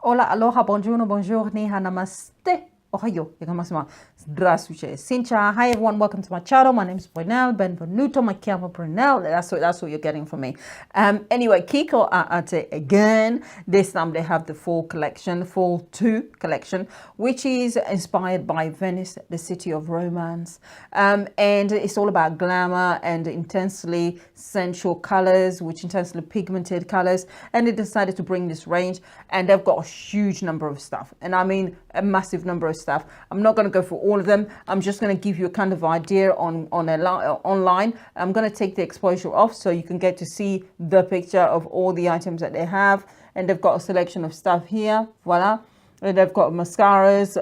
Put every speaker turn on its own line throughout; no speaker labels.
Hola, aloha, buongiorno, bonjour, ni hao, namaste. Ohayo, yakamasu. Здравствуйте. Sincha. Hi everyone, welcome to my channel. My name is Brunel, benvenuto, my chiamo Brunel. That's what you're getting from me. Anyway, Kiko are at it again. This time they have the fall collection, fall 2 collection, which is inspired by Venice, the city of romance. And it's all about glamour and intensely sensual colors, which intensely pigmented colors. And they decided to bring this range, and they've got a huge number of stuff. And I mean a massive number of stuff. I'm not going to go for all of them. I'm just going to give you a kind of idea online. I'm going to take the exposure off so you can get to see the picture of all the items that they have. And they've got a selection of stuff here. Voila. And they've got mascaras,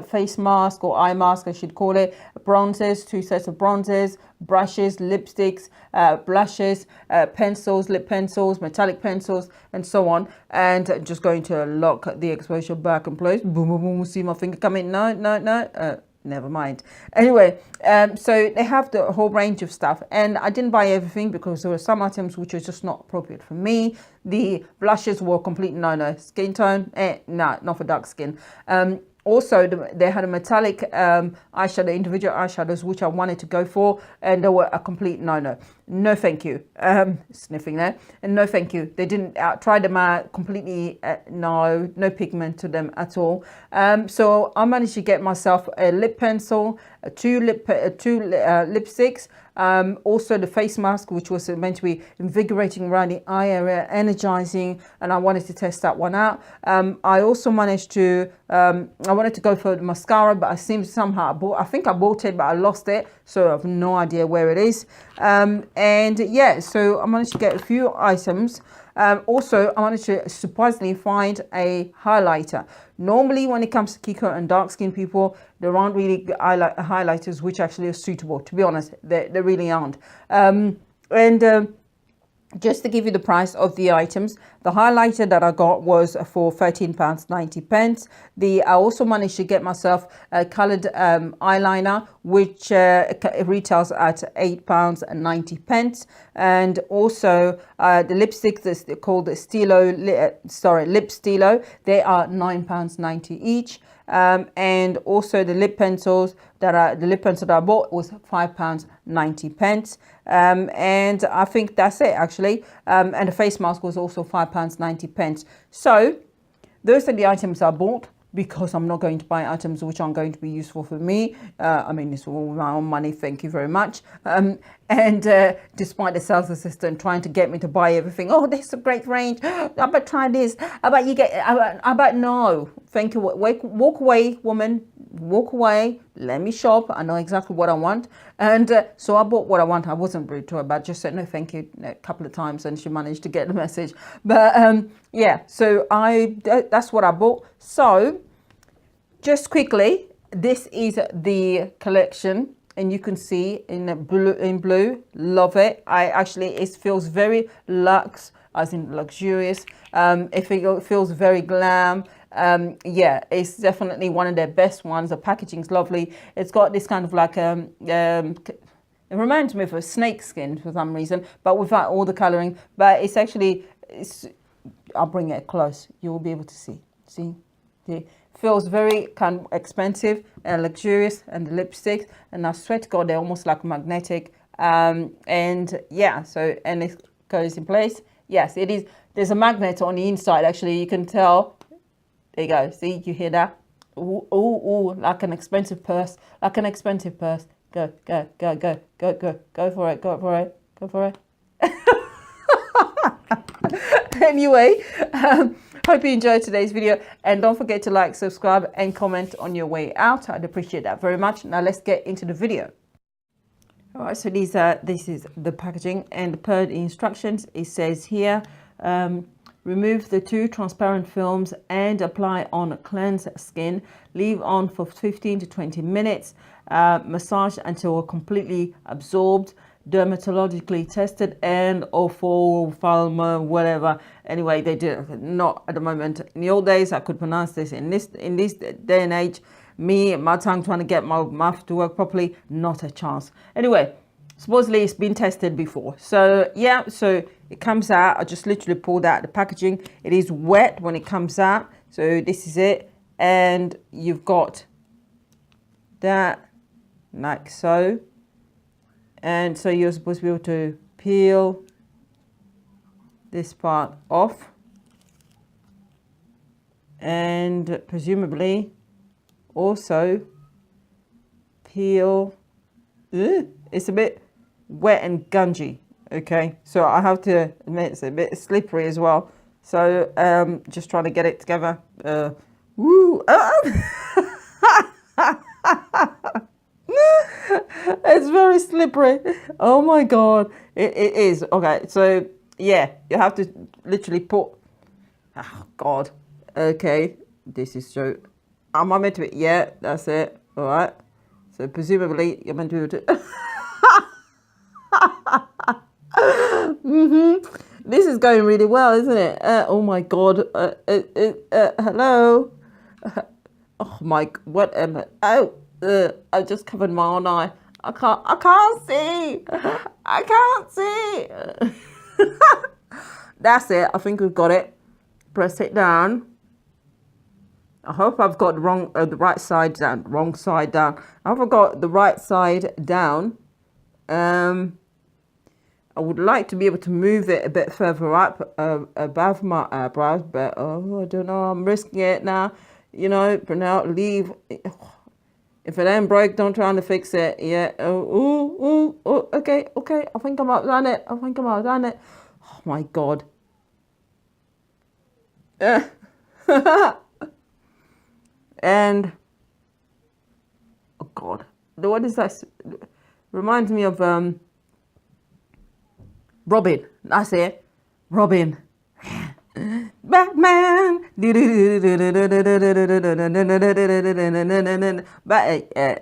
face mask or eye mask, I should call it, bronzers, 2 sets of bronzers, brushes, lipsticks, blushes, pencils, lip pencils, metallic pencils, and so on. And just going to lock the exposure back in place. Boom, boom, boom. See my finger coming? No. Never mind. Anyway, so they have the whole range of stuff, and I didn't buy everything because there were some items which were just not appropriate for me. The blushes were complete no. Skin tone, no, not for dark skin. Also, they had a metallic eyeshadow, individual eyeshadows, which I wanted to go for, and they were a complete no. No, thank you. Sniffing there. And no, thank you. They didn't try them out completely. No pigment to them at all. So I managed to get myself a lip pencil, two lipsticks, also the face mask, which was meant to be invigorating around the eye area, energizing, and I wanted to test that one out. I also managed to I wanted to go for the mascara, but I think I bought it, but I lost it, so I have no idea where it is. And yeah, so I managed to get a few items. Also, I managed to surprisingly find a highlighter. Normally, when it comes to Kiko and dark skin people, there aren't really highlighters which actually are suitable. To be honest, they really aren't. Just to give you the price of the items, the highlighter that I got was for £13.90. I also managed to get myself a coloured eyeliner, which retails at £8.90. And also the lipsticks that's called Stylo, Lip Stylo, they are £9.90 each. And also the lip pencils that I bought was £5.90. And I think that's it actually. And the face mask was also £5.90. So those are the items I bought, because I'm not going to buy items which aren't going to be useful for me. I mean, it's all my own money, thank you very much. Despite the sales assistant trying to get me to buy everything, oh, this is a great range, I bet try this, I bet no, thank you, walk away, woman, walk away, let me shop, I know exactly what I want. And so I bought what I want. I wasn't rude to her, but just said no thank you a couple of times, and she managed to get the message. But yeah, so that's what I bought. So just quickly, this is the collection, and you can see in blue, love it. It feels very luxe, as in luxurious. It feels very glam. Yeah, it's definitely one of their best ones. The packaging's lovely. It's got this kind of like it reminds me of a snake skin for some reason, but without all the coloring. But I'll bring it close, you will be able to see. It feels very kind of expensive and luxurious, and the lipsticks, and I swear to God, they're almost like magnetic. And yeah, so, and it goes in place. Yes, it is. There's a magnet on the inside, actually, you can tell. There you go. See, you hear that? Ooh, like an expensive purse. Go for it. Anyway, hope you enjoyed today's video, and don't forget to like, subscribe, and comment on your way out. I'd appreciate that very much. Now let's get into the video. All right, so this is the packaging, and per the instructions, it says here, remove the 2 transparent films and apply on cleansed skin. Leave on for 15 to 20 minutes. Massage until completely absorbed. Dermatologically tested and ophthalmo, whatever. Anyway, they do not at the moment. In the old days, I could pronounce this. In this day and age, my tongue trying to get my mouth to work properly, not a chance. Anyway, supposedly it's been tested before. So yeah, so it comes out. I just literally pulled out the packaging. It is wet when it comes out. So this is it. And you've got that like so. And so you're supposed to be able to peel this part off. And presumably also peel. It's a bit wet and gungy. Okay, so I have to admit it's a bit slippery as well. So just trying to get it together. Woo! It's very slippery. Oh my god, it is. Okay, so yeah, you have to literally put. Oh god. Okay, this is so. Am I meant to be? Yeah, that's it. All right. So presumably you're meant to be able to. This is going really well, isn't it? Oh my god. Hello. Oh my. What am I? Oh. I just covered my own eye. I can't see. I can't see. That's it. I think we've got it. Press it down. I hope I've got the right side down. Wrong side down. I hope I've got the right side down. I would like to be able to move it a bit further up above my eyebrows, but I don't know. I'm risking it now. You know, Brunel, leave. If it ain't broke, don't try to fix it. Yeah. Oh, okay. I think I might have done it. Oh my god. And oh god, what is that? Reminds me of Robin. That's it. Robin. Batman. But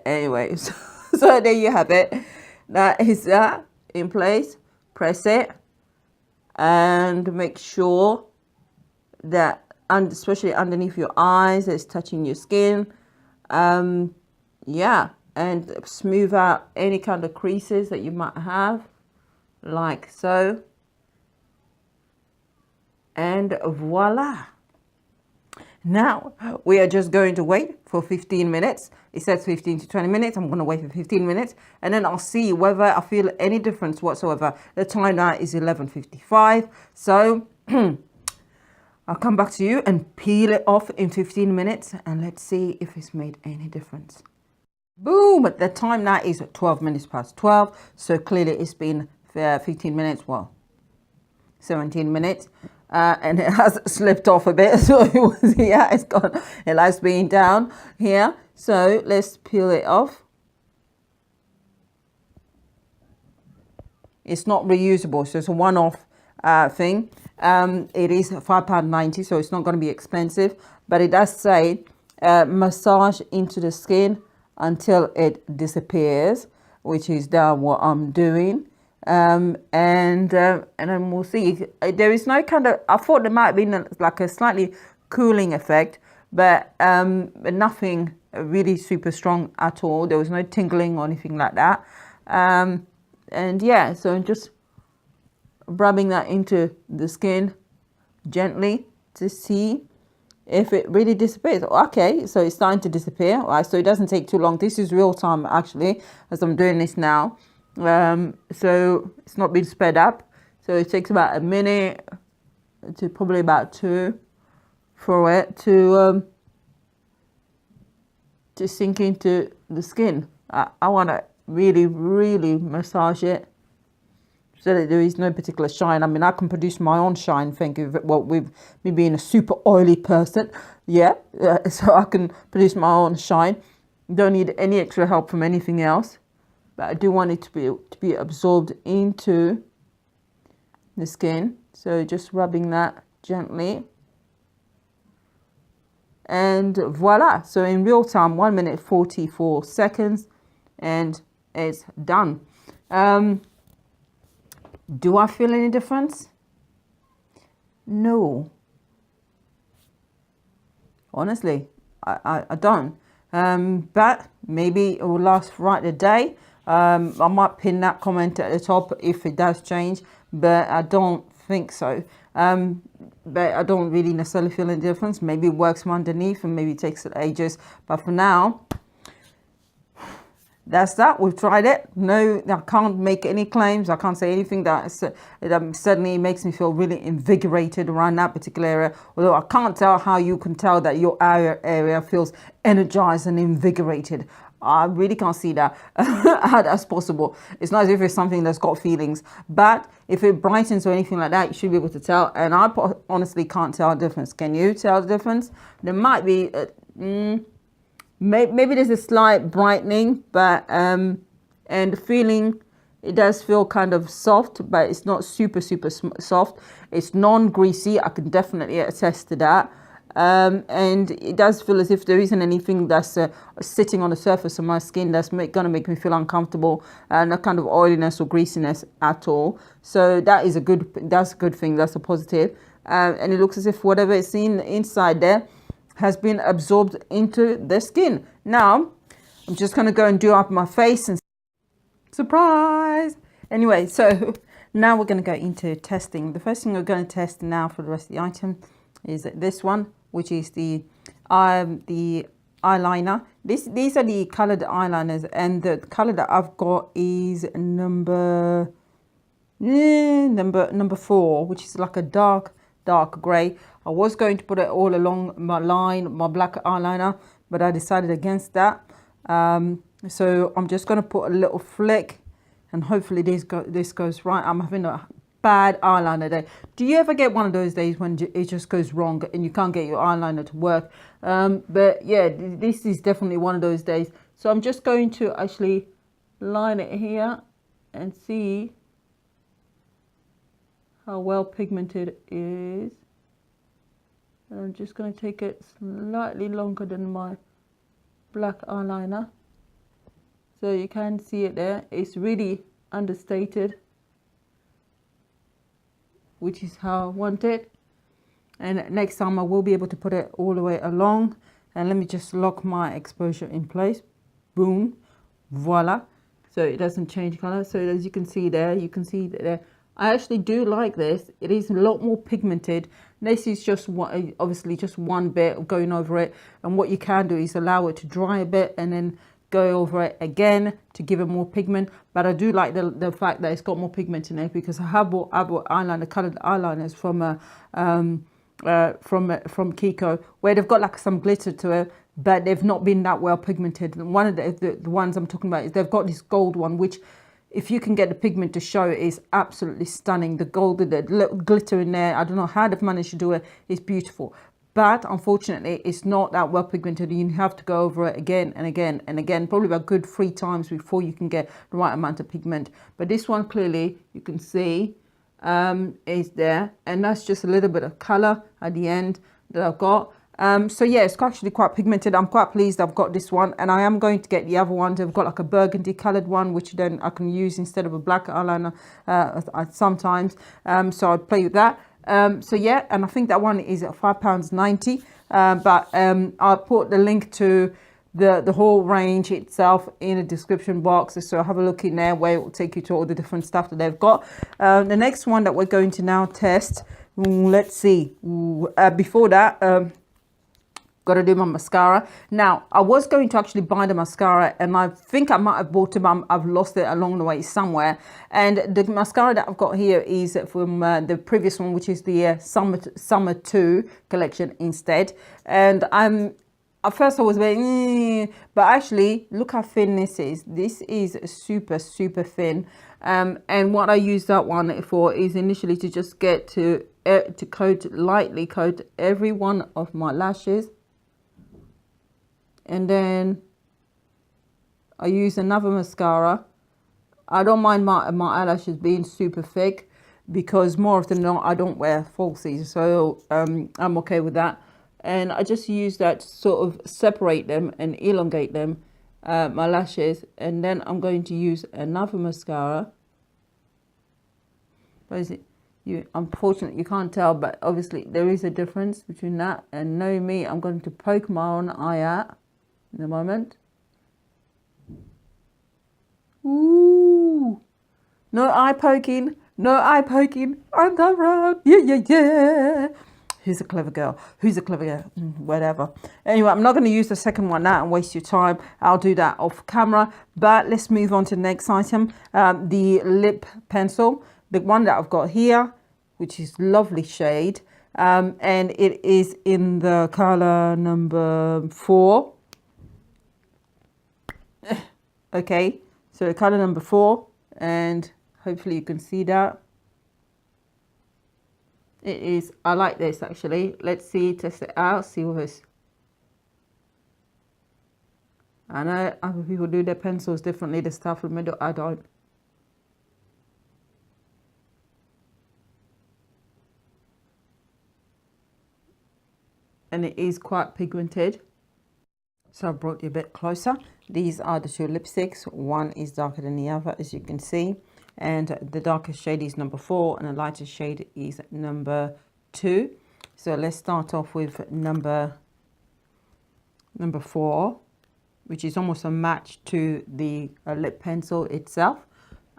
anyway, so there you have it. That is that in place. Press it and make sure that, and especially underneath your eyes, it's touching your skin. Yeah, and smooth out any kind of creases that you might have, like so. And voila. Now we are just going to wait for 15 minutes. It says 15 to 20 minutes. I'm going to wait for 15 minutes and then I'll see whether I feel any difference whatsoever. The time now is 11:55. So I'll come back to you and peel it off in 15 minutes and let's see if it's made any difference. Boom! The time now is 12 minutes past 12. So clearly it's been 15 minutes. Well, 17 minutes. And it has slipped off a bit, so it was, yeah, it's gone. It likes being down here. So let's peel it off. It's not reusable, so it's a one-off thing. It is £5.90, so it's not going to be expensive, but it does say massage into the skin until it disappears, which is down what I'm doing. And then we'll see. There is no kind of, I thought there might have been like a slightly cooling effect, but nothing really super strong at all. There was no tingling or anything like that. And yeah, so just rubbing that into the skin gently to see if it really disappears. Okay, so it's starting to disappear. All right, so it doesn't take too long. This is real time actually, as I'm doing this now. So it's not been sped up, so it takes about a minute to probably about 2 for it to sink into the skin. I want to really massage it so that there is no particular shine. I mean, I can produce my own shine, thank you. Well, with me being a super oily person, yeah, so I can produce my own shine. Don't need any extra help from anything else. But I do want it to be absorbed into the skin. So just rubbing that gently. And voila. So in real time, 1 minute 44 seconds. And it's done. Do I feel any difference? No. Honestly, I don't. But maybe it will last right the day. I might pin that comment at the top if it does change, but I don't think so. But I don't really necessarily feel any difference. Maybe it works from underneath and maybe it takes ages. But for now, that's that. We've tried it. No, I can't make any claims. I can't say anything that suddenly makes me feel really invigorated around that particular area. Although I can't tell how you can tell that your area feels energized and invigorated. I really can't see that how that's possible. It's not as if it's something that's got feelings, but if it brightens or anything like that, you should be able to tell. And I honestly can't tell the difference. Can you tell the difference? There might be, maybe there's a slight brightening, but and the feeling, it does feel kind of soft, but it's not super soft. It's non-greasy. I can definitely attest to that. And it does feel as if there isn't anything that's sitting on the surface of my skin that's going to make me feel uncomfortable, and no kind of oiliness or greasiness at all. So that's a good thing. That's a positive. And it looks as if whatever is inside there has been absorbed into the skin. Now, I'm just going to go and do up my face and surprise. Anyway, so now we're going to go into testing. The first thing we're going to test now for the rest of the item is this one, which is the eyeliner. These are the colored eyeliners, and the color that I've got is number 4, which is like a dark gray. I was going to put it all along my line, my black eyeliner, but I decided against that. So I'm just going to put a little flick, and hopefully this goes right. I'm having a bad eyeliner day. Do you ever get one of those days when it just goes wrong and you can't get your eyeliner to work? But yeah, this is definitely one of those days. So I'm just going to actually line it here and see how well pigmented it is. And I'm just going to take it slightly longer than my black eyeliner, so you can see it there. It's really understated, which is how I want it. And next time I will be able to put it all the way along. And let me just lock my exposure in place. Boom, voila. So it doesn't change color. So as you can see there, there. I actually do like this. It is a lot more pigmented. This is just obviously just one bit of going over it. And what you can do is allow it to dry a bit and then go over it again to give it more pigment. But I do like the fact that it's got more pigment in it, because I bought eyeliner, colored eyeliners from Kiko, where they've got like some glitter to it, but they've not been that well pigmented. And one of the ones I'm talking about is they've got this gold one, which if you can get the pigment to show, is absolutely stunning. The gold, the little glitter in there, I don't know how they've managed to do it. It's beautiful. But unfortunately, it's not that well pigmented. You have to go over it again and again and again, probably about good 3 times before you can get the right amount of pigment. But this one, clearly, you can see is there. And that's just a little bit of color at the end that I've got. So yeah, it's actually quite pigmented. I'm quite pleased I've got this one, and I am going to get the other one. I've got like a burgundy colored one, which then I can use instead of a black eyeliner sometimes. So I'll play with that. So yeah, and I think that one is at £5.90. But I'll put the link to the whole range itself in the description box, so have a look in there where it will take you to all the different stuff that they've got. The next one that we're going to now test, let's see. Before that, got to do my mascara. Now, I was going to actually buy the mascara, and I think I might have bought it, but I've lost it along the way somewhere. And the mascara that I've got here is from the previous one, which is the Summer 2 collection instead. And at first I was very, but actually look how thin this is. This is super thin. And what I use that one for is initially to just get to lightly coat every one of my lashes. And then I use another mascara. I don't mind my eyelashes being super thick, because more often than not I don't wear falsies, so I'm okay with that. And I just use that to sort of separate them and elongate them, my lashes. And then I'm going to use another mascara. What is it? Unfortunately, you can't tell, but obviously there is a difference between that and knowing me. I'm going to poke my own eye out in a moment. Ooh. No eye poking. No eye poking. I'm the road. Yeah, yeah, yeah. Who's a clever girl? Who's a clever girl? Whatever. Anyway, I'm not going to use the second one now and waste your time. I'll do that off camera. But let's move on to the next item. The lip pencil. The one that I've got here, which is lovely shade. And it is in the color number 4. Okay. So color number 4. And hopefully you can see that. It is, I like this actually. Let's see, test it out, see what this. I know other people do their pencils differently, the stuff in the middle, I don't. And it is quite pigmented. So I brought you a bit closer. These are the 2 lipsticks. One is darker than the other, as you can see. And the darkest shade is number 4 and the lightest shade is number 2. So let's start off with number 4, which is almost a match to the lip pencil itself.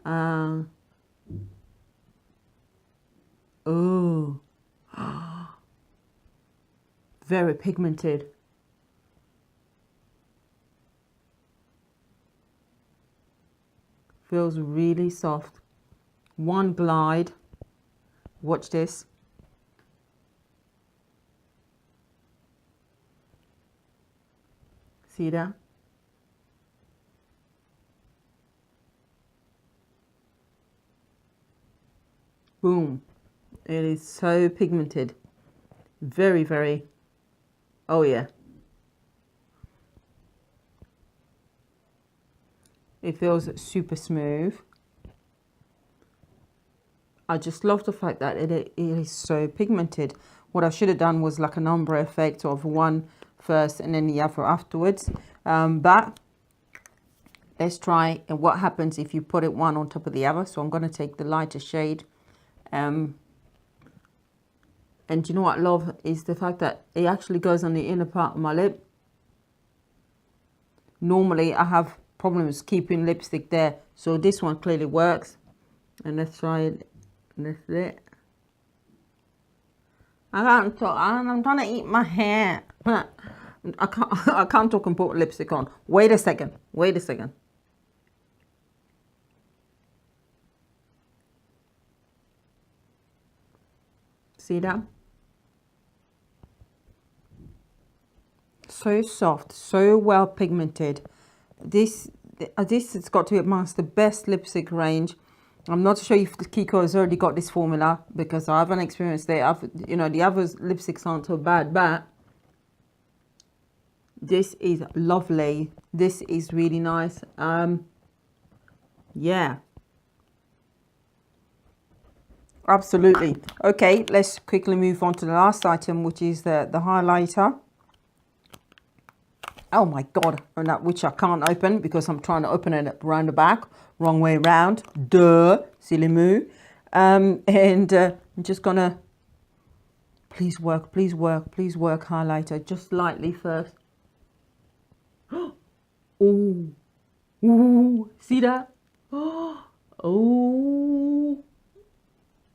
Oh, very pigmented. Feels really soft. One glide. Watch this. See that? Boom. It is so pigmented. Very, very. Oh yeah. It feels super smooth. I just love the fact that it is so pigmented. What I should have done was like an ombre effect of one first and then the other afterwards. But let's try and what happens if you put it one on top of the other. So I'm going to take the lighter shade. And you know what I love is the fact that it actually goes on the inner part of my lip. Normally I have problems keeping lipstick there, so this one clearly works. And let's try it. That's it. I can't talk. I'm trying to eat my hair. I can't talk and put lipstick on. Wait a second. Wait a second. See that? So soft, so well pigmented. This has got to be amongst the best lipstick range. I'm not sure if Kiko has already got this formula because I haven't experienced it. You know, the other lipsticks aren't so bad, but this is lovely. This is really nice. Yeah. Absolutely. Okay, let's quickly move on to the last item, which is the highlighter. Oh my God, and that which I can't open because I'm trying to open it around the back. Wrong way around. Duh, silly moo. I'm just gonna, please work, highlighter. Just lightly first. Oh, ooh, see that? Oh.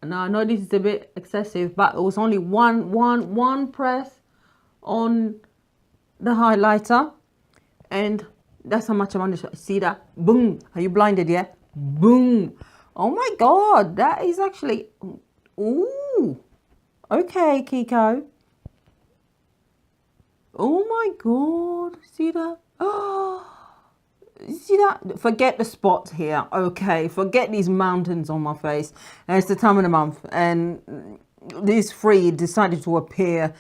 Now I know this is a bit excessive, but it was only one press on the highlighter, and that's how much I want to see that. Boom. Are you blinded? Yeah. Boom. Oh my God, that is actually. Ooh. Okay, Kiko. Oh my God. See that? Oh. See that? Forget the spots here. Okay, forget these mountains on my face. And it's the time of the month, and these 3 decided to appear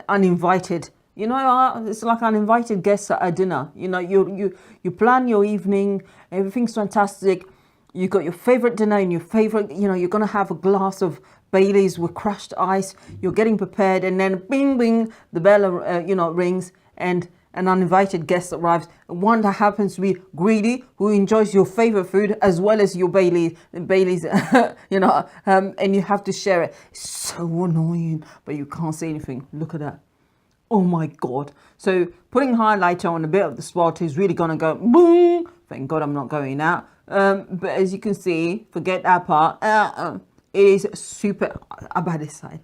uninvited. You know, it's like uninvited guests at a dinner. You know, you plan your evening, everything's fantastic. You got your favorite dinner and your favorite, you know, you're going to have a glass of Baileys with crushed ice. You're getting prepared, and then bing, bing, the bell, you know, rings, and an uninvited guest arrives. One that happens to be greedy, who enjoys your favorite food as well as your Baileys, you know, and you have to share it. It's so annoying, but you can't say anything. Look at that. Oh my God. So putting highlighter on a bit of the spot is really going to go boom. Thank God I'm not going out. But as you can see, forget that part. It is super, about this side,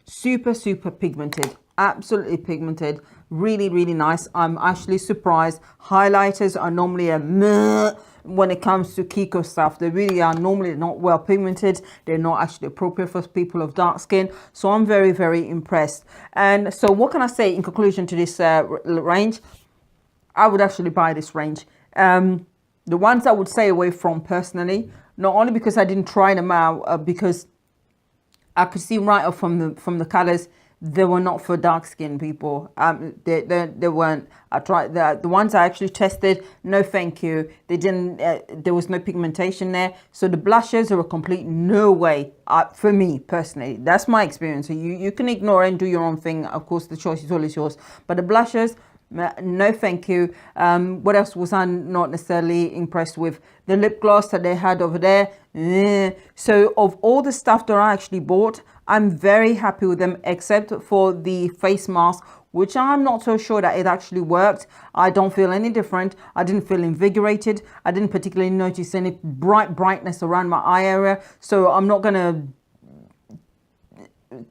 super, super pigmented. Absolutely pigmented. Really, really nice. I'm actually surprised. Highlighters are normally a meh when it comes to Kiko stuff. They really are normally not well pigmented. They're not actually appropriate for people of dark skin. So I'm very, very impressed. And so what can I say in conclusion to this range? I would actually buy this range. The ones I would stay away from personally, not only because I didn't try them out, because I could see right off from the colors, they were not for dark skinned people. They weren't. I tried the ones I actually tested. No, thank you. They didn't. There was no pigmentation there. So the blushes are a complete no way. For me personally, that's my experience. So you can ignore and do your own thing. Of course, the choice is always yours. But the blushes, no thank you. What else was I not necessarily impressed with? The lip gloss that they had over there. So of all the stuff that I actually bought, I'm very happy with them, except for the face mask, which I'm not so sure that it actually worked. I don't feel any different. I didn't feel invigorated. I didn't particularly notice any brightness around my eye area. So I'm not gonna,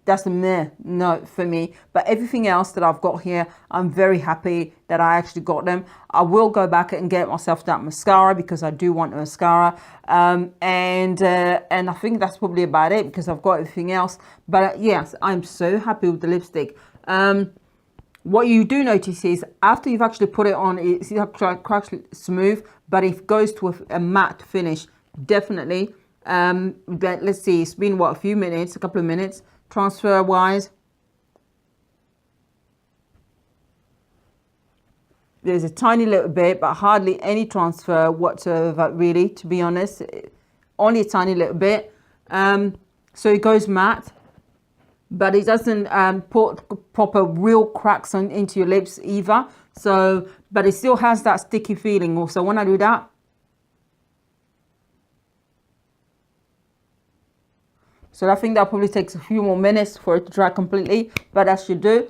that's a meh no for me. But everything else that I've got here, I'm very happy that I actually got them. I will go back and get myself that mascara because I do want a mascara, and I think that's probably about it because I've got everything else. But yes, I'm so happy with the lipstick. What you do notice is after you've actually put it on, it's actually smooth, but it goes to a matte finish, definitely. But let's see, it's been what, a couple of minutes. Transfer wise, there's a tiny little bit, but hardly any transfer whatsoever, really, to be honest. Only a tiny little bit. So it goes matte, but it doesn't put proper real cracks into your lips either. So, but it still has that sticky feeling also when I do that. So I think that probably takes a few more minutes for it to dry completely, but that should do.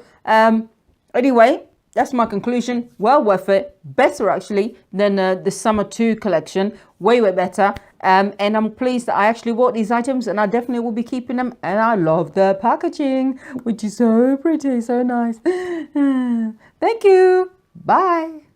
Anyway, that's my conclusion. Well worth it. Better actually than the Summer 2 collection. Way, way better. And I'm pleased that I actually bought these items and I definitely will be keeping them. And I love the packaging, which is so pretty, so nice. Thank you. Bye.